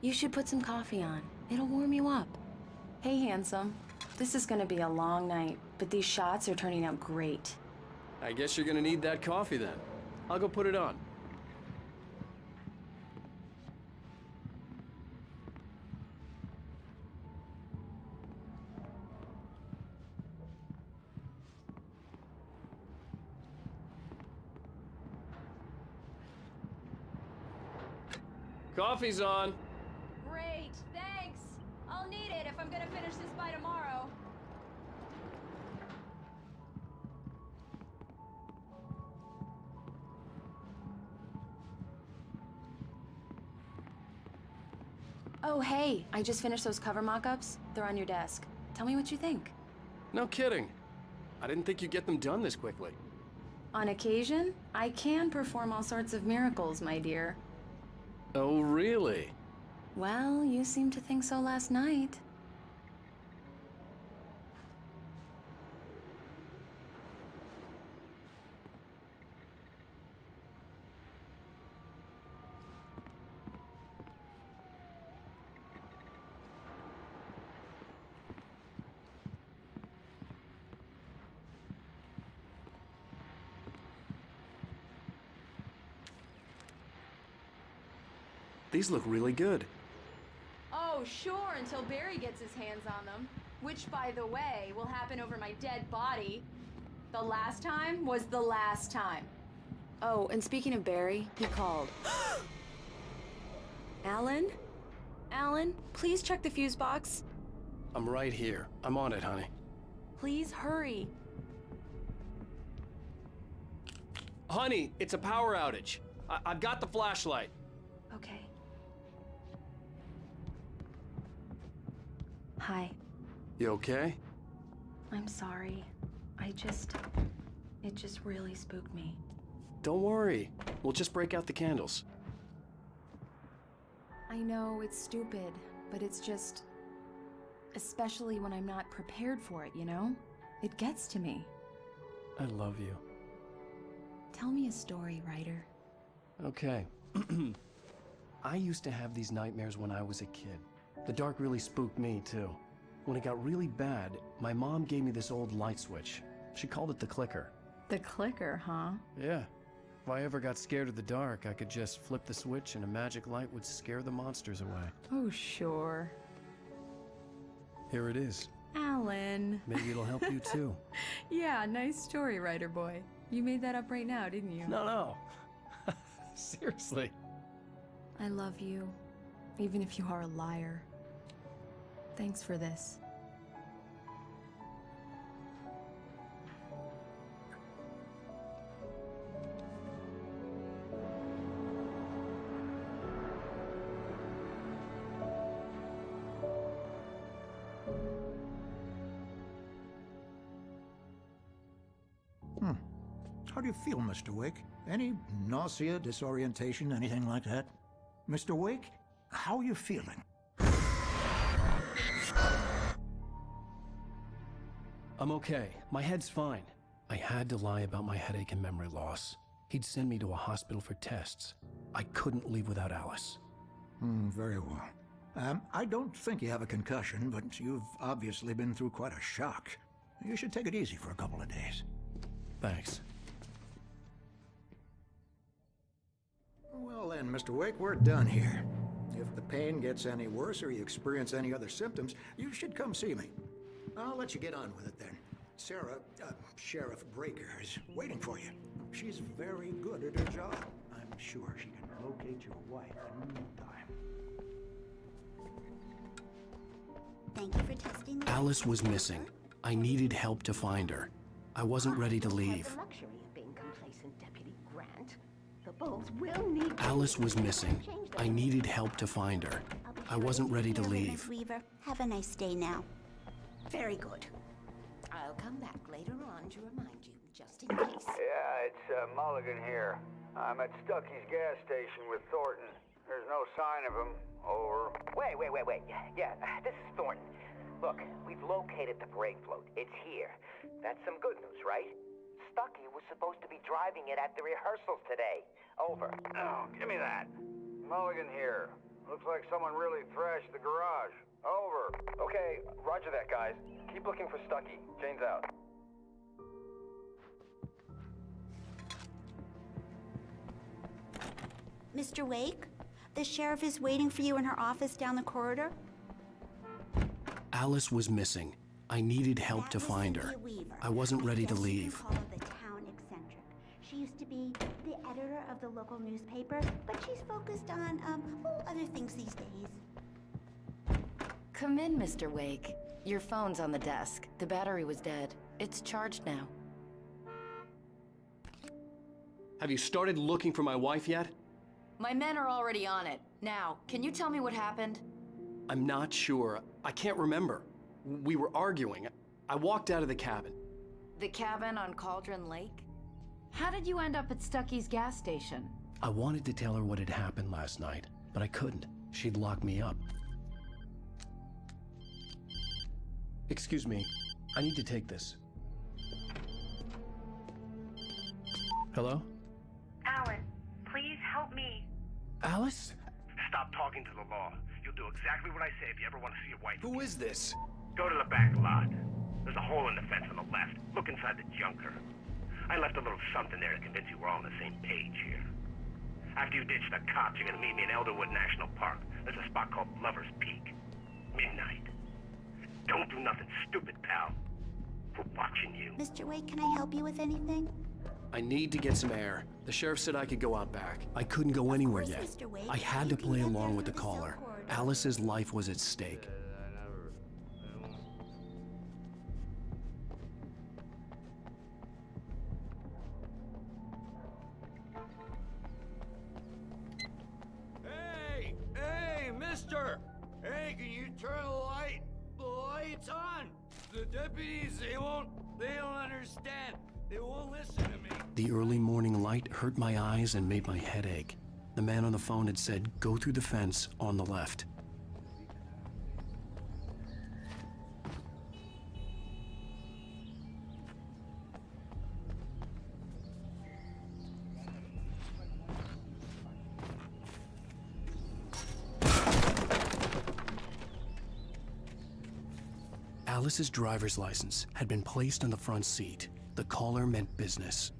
You should put some coffee on. It'll warm you up. Hey, handsome. This is gonna be a long night, but these shots are turning out great. I guess you're gonna need that coffee then. I'll go put it on. Coffee's on. Great, thanks. I'll need it if I'm gonna finish this by tomorrow. Oh, hey, I just finished those cover mock-ups. They're on your desk. Tell me what you think. No kidding. I didn't think you'd get them done this quickly. On occasion, I can perform all sorts of miracles, my dear. Oh, really? Well, you seemed to think so last night. These look really good. Oh, sure, until Barry gets his hands on them. Which, by the way, will happen over my dead body. The last time was the last time. Oh, and speaking of Barry, he called. Alan? Alan, please check the fuse box. I'm right here. I'm on it, honey. Please hurry. Honey, it's a power outage. I've got the flashlight. Okay. Hi. You okay? I'm sorry. It just really spooked me. Don't worry. We'll just break out the candles. I know it's stupid, but it's just... especially when I'm not prepared for it, you know? It gets to me. I love you. Tell me a story, writer. Okay. I used to have these nightmares when I was a kid. The dark really spooked me, too. When it got really bad, my mom gave me this old light switch. She called it the clicker. The clicker, huh? Yeah. If I ever got scared of the dark, I could just flip the switch and a magic light would scare the monsters away. Oh, sure. Here it is. Alan. Maybe it'll help you, too. Yeah, nice story, writer boy. You made that up right now, didn't you? No. Seriously. I love you, even if you are a liar. Thanks for this. How do you feel, Mr. Wake? Any nausea, disorientation, anything like that? Mr. Wake, how are you feeling? I'm okay. My head's fine. I had to lie about my headache and memory loss. He'd send me to a hospital for tests. I couldn't leave without Alice. Very well. I don't think you have a concussion, but you've obviously been through quite a shock. You should take it easy for a couple of days. Thanks. Well then, Mr. Wake, we're done here. If the pain gets any worse or you experience any other symptoms, you should come see me. I'll let you get on with it then. Sarah, Sheriff Breaker, is waiting for you. She's very good at her job. I'm sure she can locate your wife in no time. Thank you for testing the... Alice was missing. I needed help to find her. I wasn't ready to leave. The luxury of being complacent, Deputy Grant. The bulls will need... Alice was missing. I needed help to find her. I wasn't ready to leave. Weaver, have a nice day now. Very good. I'll come back later on to remind you, just in case. Yeah, it's Mulligan here. I'm at Stucky's gas station with Thornton. There's no sign of him. Over. Wait. Yeah, this is Thornton. Look, we've located the brake float. It's here. That's some good news, right? Stucky was supposed to be driving it at the rehearsals today. Over. Oh, give me that. Mulligan here. Looks like someone really thrashed the garage. Over. Okay, roger that, guys. Keep looking for Stucky. Jane's out. Mr. Wake, the sheriff is waiting for you in her office down the corridor. Alice was missing. I needed help to find her. I wasn't ready to leave. Call her the town eccentric. She used to be the editor of the local newspaper, but she's focused on other things these days. Come in, Mr. Wake. Your phone's on the desk. The battery was dead. It's charged now. Have you started looking for my wife yet? My men are already on it. Now, can you tell me what happened? I'm not sure. I can't remember. We were arguing. I walked out of the cabin. The cabin on Cauldron Lake? How did you end up at Stucky's gas station? I wanted to tell her what had happened last night, but I couldn't. She'd lock me up. Excuse me, I need to take this. Hello? Alan, please help me. Alice? Stop talking to the law. You'll do exactly what I say if you ever want to see your wife. Who is this? Go to the back lot. There's a hole in the fence on the left. Look inside the junker. I left a little something there to convince you we're all on the same page here. After you ditch the cops, you're gonna meet me in Elderwood National Park. There's a spot called Lover's Peak. Midnight. Don't do nothing stupid, pal. We're watching you. Mr. Wake, can I help you with anything? I need to get some air. The sheriff said I could go out back. I couldn't go anywhere yet. Mr. Wake. I had to play along with the caller. Alice's life was at stake. Hey, mister! Hey, can you turn the light? The light's on! The deputies, they don't understand. They won't listen to me. The early morning light hurt my eyes and made my head ache. The man on the phone had said, go through the fence on the left. Alice's driver's license had been placed on the front seat. The caller meant business.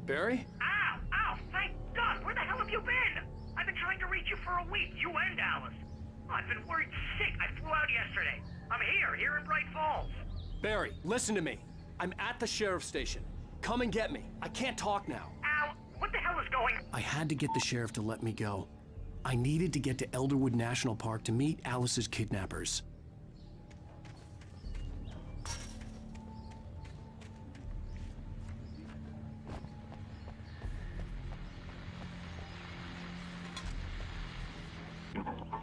Barry? Ow! Ow! Thank God! Where the hell have you been? I've been trying to reach you for a week, you and Alice. I've been worried sick. I flew out yesterday. I'm here in Bright Falls. Barry, listen to me. I'm at the sheriff's station. Come and get me. I can't talk now. Ow! What the hell is going on? I had to get the sheriff to let me go. I needed to get to Elderwood National Park to meet Alice's kidnappers.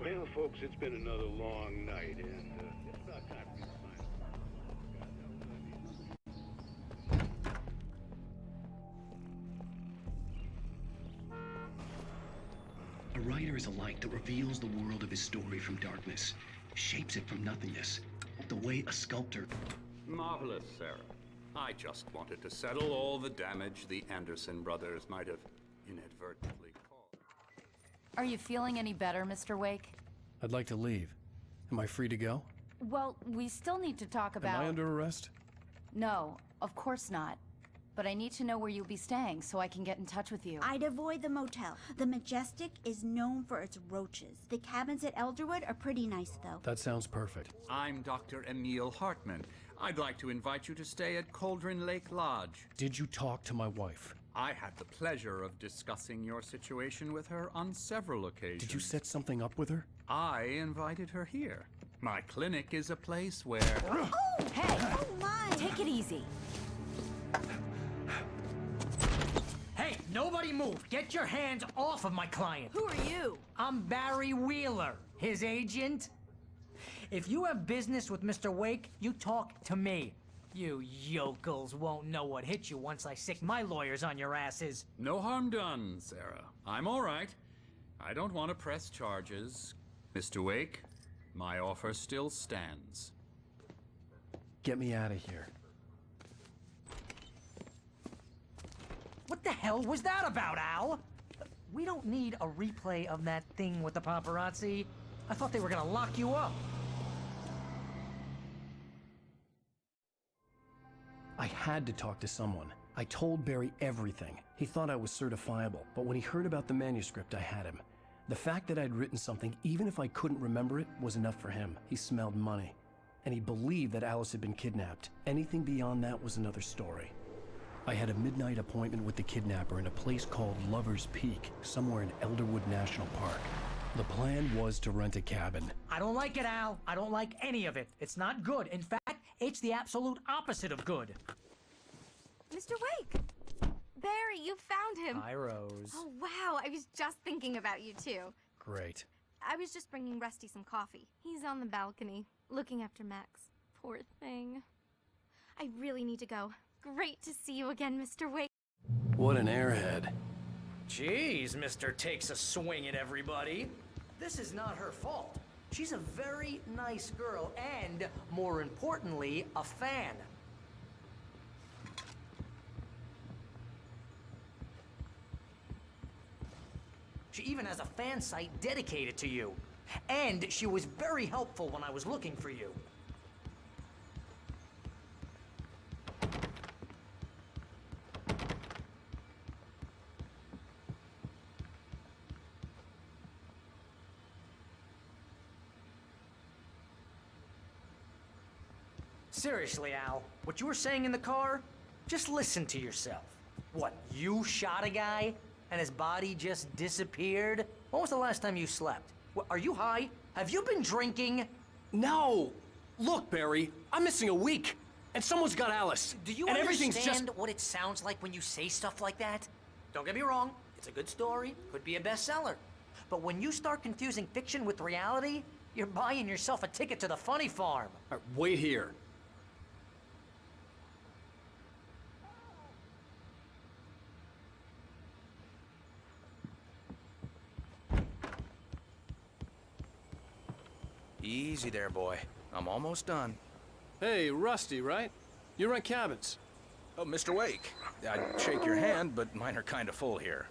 Well, folks, it's been another long night, and it's about time for you to find. A writer is a light that reveals the world of his story from darkness, shapes it from nothingness, the way a sculptor... Marvelous, Sarah. I just wanted to settle all the damage the Anderson brothers might have inadvertently caused. Are you feeling any better, Mr. Wake? I'd like to leave. Am I free to go? Well, we still need to talk about... Am I under arrest? No, of course not. But I need to know where you'll be staying so I can get in touch with you. I'd avoid the motel. The Majestic is known for its roaches. The cabins at Elderwood are pretty nice, though. That sounds perfect. I'm Dr. Emil Hartman. I'd like to invite you to stay at Cauldron Lake Lodge. Did you talk to my wife? I had the pleasure of discussing your situation with her on several occasions. Did you set something up with her? I invited her here. My clinic is a place where... Oh! Hey! Oh, my! Take it easy. Hey, nobody move! Get your hands off of my client! Who are you? I'm Barry Wheeler, his agent. If you have business with Mr. Wake, you talk to me. You yokels won't know what hit you once I sick my lawyers on your asses. No harm done, Sarah. I'm all right. I don't want to press charges. Mr. Wake, my offer still stands. Get me out of here. What the hell was that about, Al? We don't need a replay of that thing with the paparazzi. I thought they were gonna lock you up. I had to talk to someone. I told Barry everything. He thought I was certifiable, but when he heard about the manuscript, I had him. The fact that I'd written something, even if I couldn't remember it, was enough for him. He smelled money. And he believed that Alice had been kidnapped. Anything beyond that was another story. I had a midnight appointment with the kidnapper in a place called Lover's Peak, somewhere in Elderwood National Park. The plan was to rent a cabin. I don't like it, Al. I don't like any of it. It's not good. In fact, it's the absolute opposite of good. Mr. Wake! Barry, you found him. Hi, Rose. Oh, wow. I was just thinking about you, too. Great. I was just bringing Rusty some coffee. He's on the balcony, looking after Max. Poor thing. I really need to go. Great to see you again, Mr. Wake. What an airhead. Jeez, Mr. Takes a swing at everybody. This is not her fault. She's a very nice girl and, more importantly, a fan. She even has a fan site dedicated to you. And she was very helpful when I was looking for you. Seriously, Al, what you were saying in the car? Just listen to yourself. What, you shot a guy and his body just disappeared? When was the last time you slept? What, are you high? Have you been drinking? No! Look, Barry, I'm missing a week, and someone's got Alice. Do you and understand what it sounds like when you say stuff like that? Don't get me wrong, it's a good story, could be a bestseller. But when you start confusing fiction with reality, you're buying yourself a ticket to the funny farm. All right, wait here. Easy there, boy. I'm almost done. Hey, Rusty, right? You rent cabins. Oh, Mr. Wake. I'd shake your hand, but mine are kind of full here.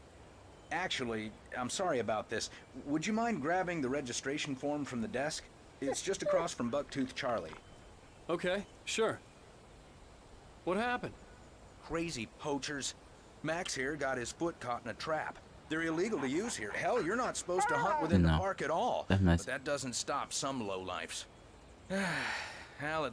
Actually, I'm sorry about this. Would you mind grabbing the registration form from the desk? It's just across from Bucktooth Charlie. Okay, sure. What happened? Crazy poachers. Max here got his foot caught in a trap. They're illegal to use here. Hell, you're not supposed to hunt within the park at all. But that doesn't stop some lowlifes. Al,